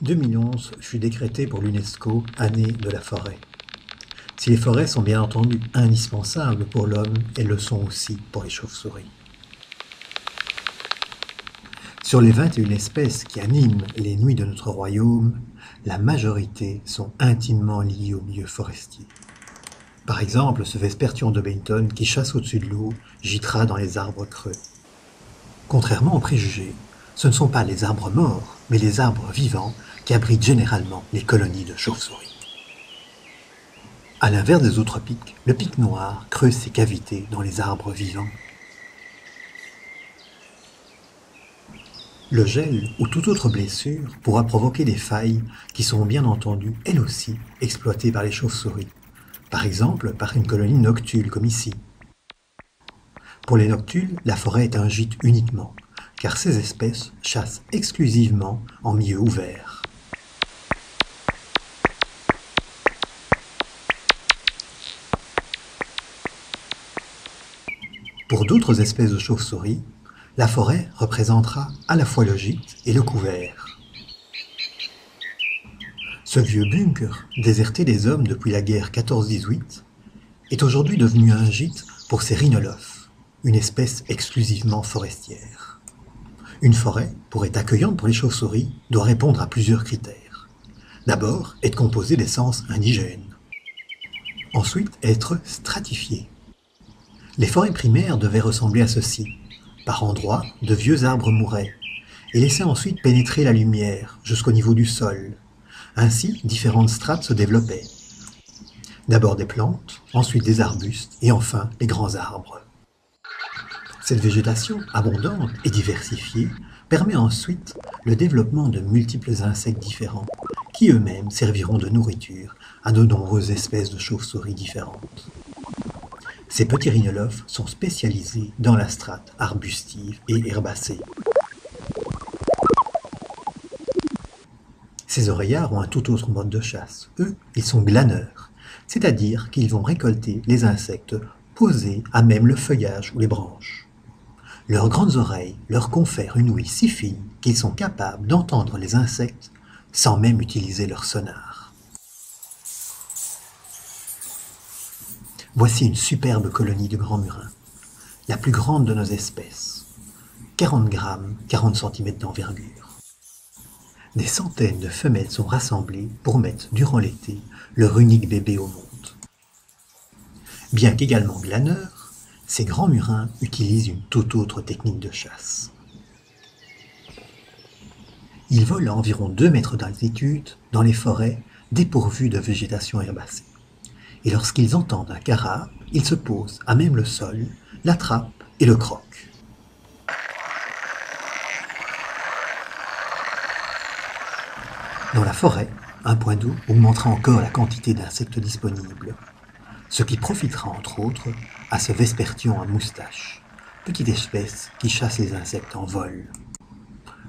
2011 fut décrété pour l'UNESCO Année de la forêt. Si les forêts sont bien entendu indispensables pour l'homme, elles le sont aussi pour les chauves-souris. Sur les 21 espèces qui animent les nuits de notre royaume, la majorité sont intimement liées au milieu forestier. Par exemple, ce Vespertion de Benton qui chasse au-dessus de l'eau gîtera dans les arbres creux. Contrairement aux préjugés, ce ne sont pas les arbres morts, mais les arbres vivants qui abritent généralement les colonies de chauves-souris. À l'inverse des autres pics, le pic noir creuse ses cavités dans les arbres vivants. Le gel ou toute autre blessure pourra provoquer des failles qui seront bien entendu, elles aussi, exploitées par les chauves-souris. Par exemple, par une colonie noctule comme ici. Pour les noctules, la forêt est un gîte uniquement, car ces espèces chassent exclusivement en milieu ouvert. Pour d'autres espèces de chauves-souris, la forêt représentera à la fois le gîte et le couvert. Ce vieux bunker, déserté des hommes depuis la guerre 14-18, est aujourd'hui devenu un gîte pour ces rhinolophes, une espèce exclusivement forestière. Une forêt, pour être accueillante pour les chauves-souris, doit répondre à plusieurs critères. D'abord, être composée d'essences indigènes. Ensuite, être stratifiée. Les forêts primaires devaient ressembler à ceci. Par endroits, de vieux arbres mouraient, et laissaient ensuite pénétrer la lumière jusqu'au niveau du sol. Ainsi, différentes strates se développaient. D'abord des plantes, ensuite des arbustes, et enfin les grands arbres. Cette végétation, abondante et diversifiée, permet ensuite le développement de multiples insectes différents, qui eux-mêmes serviront de nourriture à de nombreuses espèces de chauves-souris différentes. Ces petits rhinolophes sont spécialisés dans la strate arbustive et herbacée. Ces oreillards ont un tout autre mode de chasse. Eux, ils sont glaneurs, c'est-à-dire qu'ils vont récolter les insectes posés à même le feuillage ou les branches. Leurs grandes oreilles leur confèrent une ouïe si fine qu'ils sont capables d'entendre les insectes sans même utiliser leur sonar. Voici une superbe colonie de grands murins, la plus grande de nos espèces, 40 grammes, 40 cm d'envergure. Des centaines de femelles sont rassemblées pour mettre, durant l'été, leur unique bébé au monde. Bien qu'également glaneurs, ces grands murins utilisent une toute autre technique de chasse. Ils volent à environ 2 mètres d'altitude dans les forêts dépourvues de végétation herbacée. Et lorsqu'ils entendent un carabe, ils se posent à même le sol, l'attrapent et le croquent. Dans la forêt, un point d'eau augmentera encore la quantité d'insectes disponibles, ce qui profitera entre autres à ce Vespertion à moustache, petite espèce qui chasse les insectes en vol.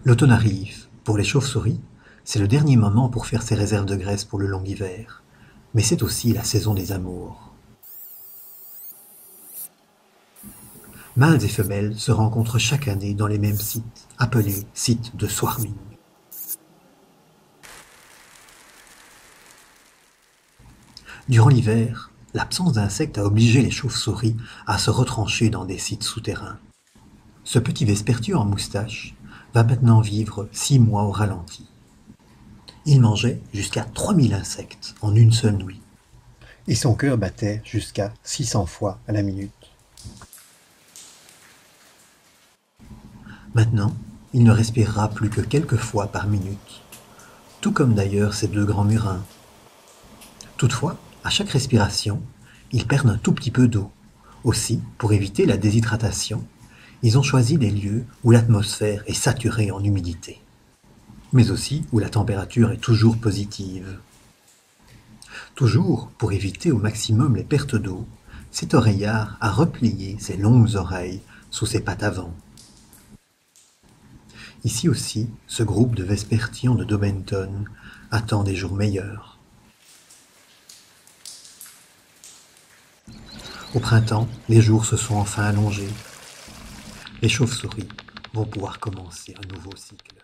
L'automne arrive. Pour les chauves-souris, c'est le dernier moment pour faire ses réserves de graisse pour le long hiver, mais c'est aussi la saison des amours. Mâles et femelles se rencontrent chaque année dans les mêmes sites, appelés sites de swarming. Durant l'hiver, l'absence d'insectes a obligé les chauves-souris à se retrancher dans des sites souterrains. Ce petit Vespertio en moustache va maintenant vivre 6 mois au ralenti. Il mangeait jusqu'à 3000 insectes en une seule nuit. Et son cœur battait jusqu'à 600 fois à la minute. Maintenant, il ne respirera plus que quelques fois par minute, tout comme d'ailleurs ces 2 grands murins. Toutefois, à chaque respiration, ils perdent un tout petit peu d'eau. Aussi, pour éviter la déshydratation, ils ont choisi des lieux où l'atmosphère est saturée en humidité, mais aussi où la température est toujours positive. Toujours, pour éviter au maximum les pertes d'eau, cet oreillard a replié ses longues oreilles sous ses pattes avant. Ici aussi, ce groupe de Vespertion de Dobbenton attend des jours meilleurs. Au printemps, les jours se sont enfin allongés. Les chauves-souris vont pouvoir commencer un nouveau cycle.